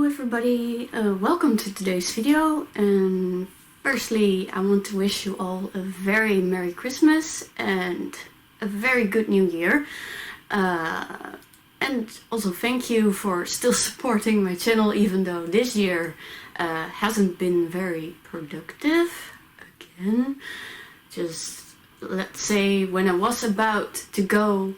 everybody, welcome to today's video, and firstly I want to wish you all a very Merry Christmas and a very good New Year, and also thank you for still supporting my channel even though this year hasn't been very productive. Again, just let's say when I was about to go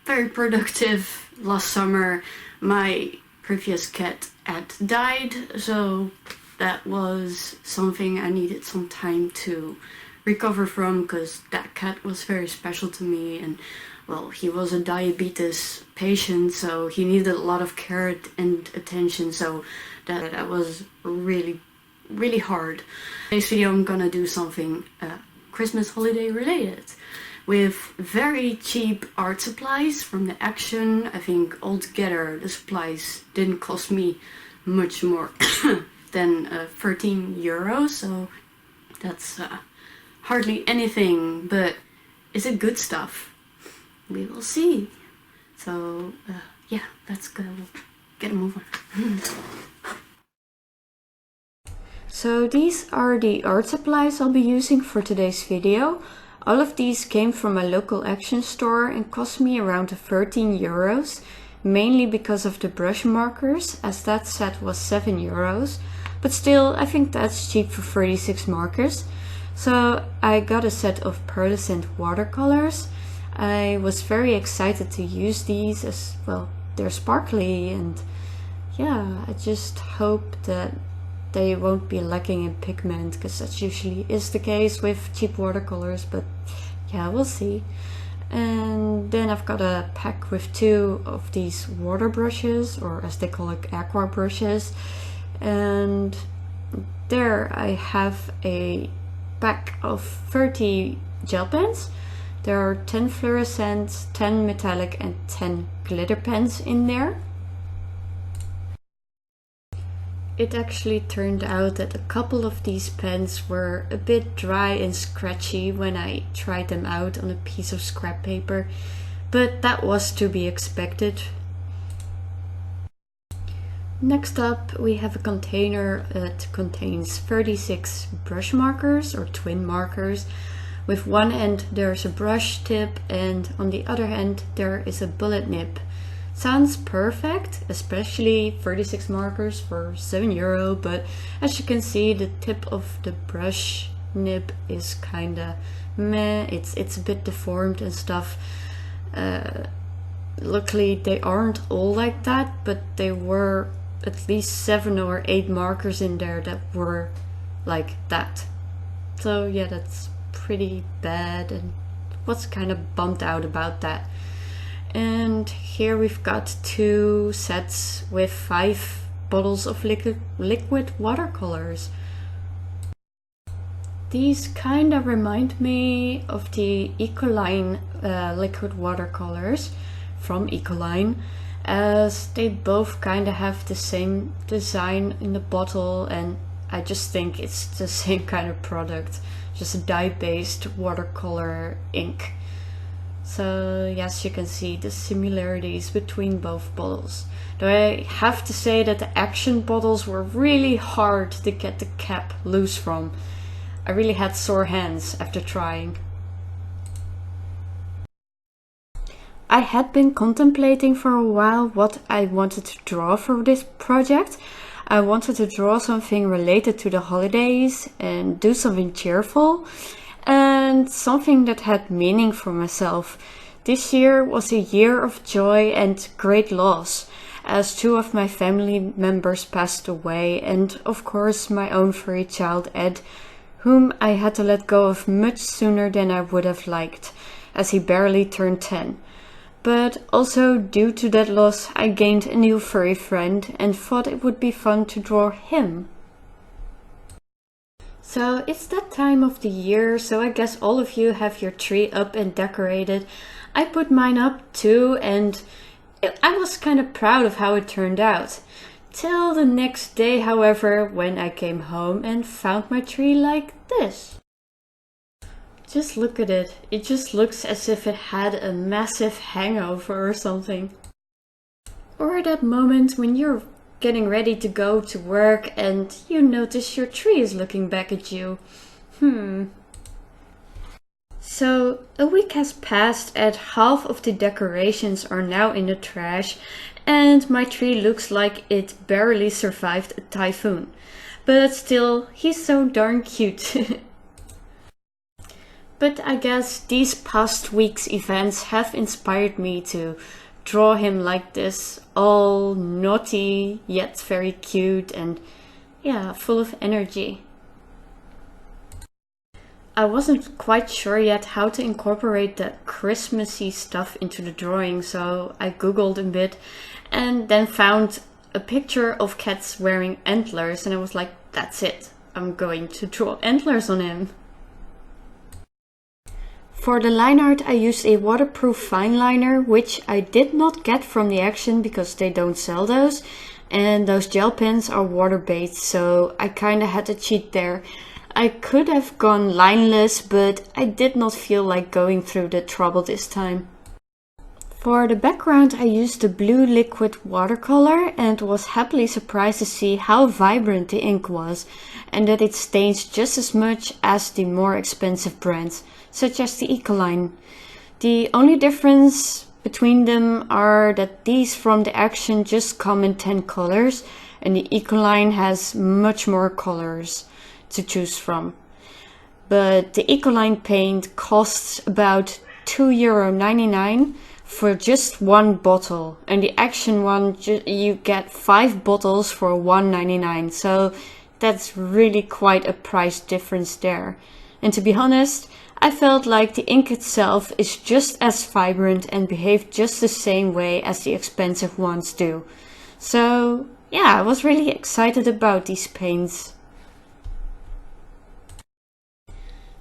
very productive last summer, my previous cat had died, so that was something I needed some time to recover from, because that cat was very special to me, and well, he was a diabetes patient, so he needed a lot of care and attention, so that was really hard. In today's video I'm gonna do something Christmas holiday related, with very cheap art supplies from the Action. I think altogether the supplies didn't cost me much more than 13 euros, so that's hardly anything, but is it good stuff? We will see. So yeah, let's go get a move on. So these are the art supplies I'll be using for today's video. All of these came from a local Action store and cost me around 13 euros, mainly because of the brush markers, as that set was 7 euros. But still, I think that's cheap for 36 markers. So I got a set of pearlescent watercolors. I was very excited to use these as well. They're sparkly, and yeah, I just hope that they won't be lacking in pigment, because that usually is the case with cheap watercolors, but yeah, we'll see. And then I've got a pack with 2 of these water brushes, or as they call it, aqua brushes. And there I have a pack of 30 gel pens. There are 10 fluorescent, 10 metallic and 10 glitter pens in there. It actually turned out that a couple of these pens were a bit dry and scratchy when I tried them out on a piece of scrap paper, but that was to be expected. Next up we have a container that contains 36 brush markers, or twin markers. With one end there's a brush tip, and on the other end there is a bullet nib. Sounds perfect, especially 36 markers for 7 euro, but as you can see, the tip of the brush nib is kinda meh. It's a bit deformed and stuff. Luckily they aren't all like that, but there were at least 7 or 8 markers in there that were like that. So yeah, that's pretty bad, and was kind of bummed out about that. And here we've got 2 sets with 5 bottles of liquid watercolors. These kinda remind me of the Ecoline liquid watercolors from Ecoline, as they both kinda have the same design in the bottle, and I just think it's the same kind of product, just a dye-based watercolor ink. So yes, you can see the similarities between both bottles. Though I have to say that the Action bottles were really hard to get the cap loose from. I really had sore hands after trying. I had been contemplating for a while what I wanted to draw for this project. I wanted to draw something related to the holidays and do something cheerful, and something that had meaning for myself. This year was a year of joy and great loss, as 2 of my family members passed away, and of course my own furry child Ed, whom I had to let go of much sooner than I would have liked, as he barely turned 10. But also due to that loss I gained a new furry friend and thought it would be fun to draw him. So it's that time of the year, so I guess all of you have your tree up and decorated. I put mine up too, and I was kind of proud of how it turned out. Till the next day, however, when I came home and found my tree like this. Just look at it. It just looks as if it had a massive hangover or something. Or that moment when you're getting ready to go to work and you notice your tree is looking back at you. So a week has passed and half of the decorations are now in the trash and my tree looks like it barely survived a typhoon. But still, he's so darn cute. But I guess these past week's events have inspired me to draw him like this, all naughty yet very cute and yeah, full of energy. I wasn't quite sure yet how to incorporate the Christmassy stuff into the drawing, so I googled a bit and then found a picture of cats wearing antlers and I was like, that's it, I'm going to draw antlers on him. For the line art I used a waterproof fine liner, which I did not get from the Action because they don't sell those, and those gel pens are water based, so I kinda had to cheat there. I could have gone lineless, but I did not feel like going through the trouble this time. For the background I used the blue liquid watercolor and was happily surprised to see how vibrant the ink was and that it stains just as much as the more expensive brands, such as the Ecoline. The only difference between them are that these from the Action just come in 10 colors and the Ecoline has much more colors to choose from. But the Ecoline paint costs about €2.99 for just one bottle, and the Action one you get 5 bottles for $1.99, so that's really quite a price difference there. And to be honest, I felt like the ink itself is just as vibrant and behaved just the same way as the expensive ones do. So yeah, I was really excited about these paints.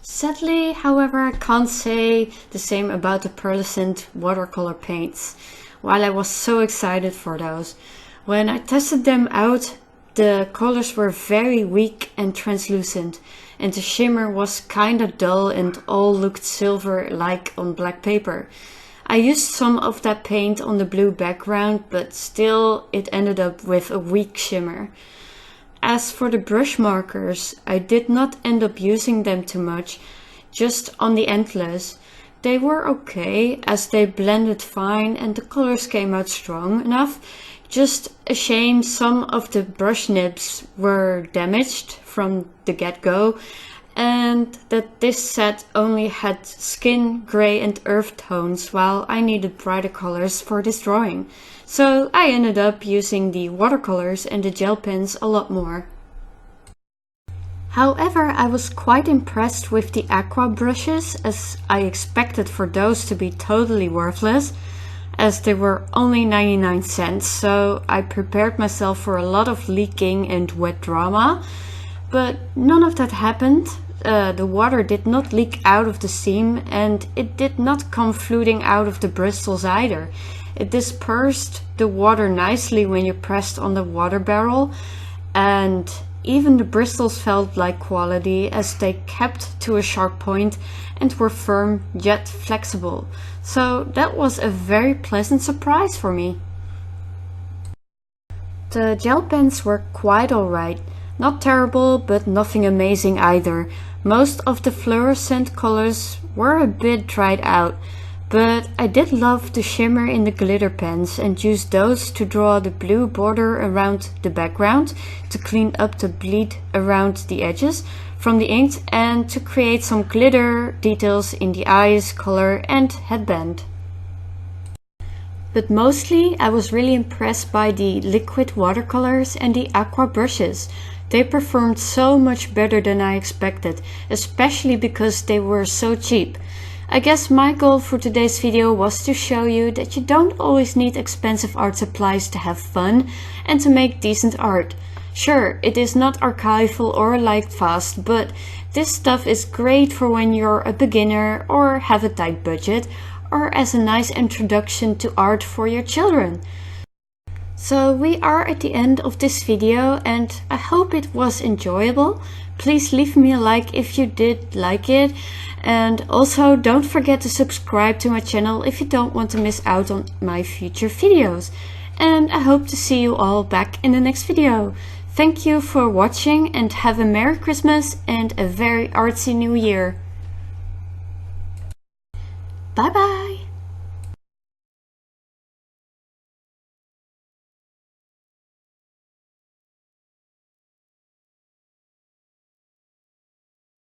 Sadly, however, I can't say the same about the pearlescent watercolor paints. While I was so excited for those, when I tested them out, the colors were very weak and translucent, and the shimmer was kinda dull and all looked silver like on black paper. I used some of that paint on the blue background, but still it ended up with a weak shimmer. As for the brush markers, I did not end up using them too much, just on the antlers. They were okay as they blended fine and the colors came out strong enough. Just a shame some of the brush nibs were damaged from the get-go and that this set only had skin, grey and earth tones while I needed brighter colors for this drawing. So I ended up using the watercolors and the gel pens a lot more. However, I was quite impressed with the aqua brushes, as I expected for those to be totally worthless, as they were only 99 cents, so I prepared myself for a lot of leaking and wet drama. But none of that happened. The water did not leak out of the seam and it did not come fluting out of the bristles either. It dispersed the water nicely when you pressed on the water barrel, and even the bristles felt like quality as they kept to a sharp point and were firm yet flexible. So that was a very pleasant surprise for me. The gel pens were quite alright. Not terrible, but nothing amazing either. Most of the fluorescent colors were a bit dried out, but I did love the shimmer in the glitter pens and used those to draw the blue border around the background, to clean up the bleed around the edges from the ink and to create some glitter details in the eyes, collar and headband. But mostly I was really impressed by the liquid watercolors and the aqua brushes. They performed so much better than I expected, especially because they were so cheap. I guess my goal for today's video was to show you that you don't always need expensive art supplies to have fun and to make decent art. Sure, it is not archival or light fast, but this stuff is great for when you're a beginner or have a tight budget, or as a nice introduction to art for your children. So we are at the end of this video and I hope it was enjoyable. Please leave me a like if you did like it, and also don't forget to subscribe to my channel if you don't want to miss out on my future videos. and I hope to see you all back in the next video. Thank you for watching and have a Merry Christmas and a very artsy New Year. Bye bye!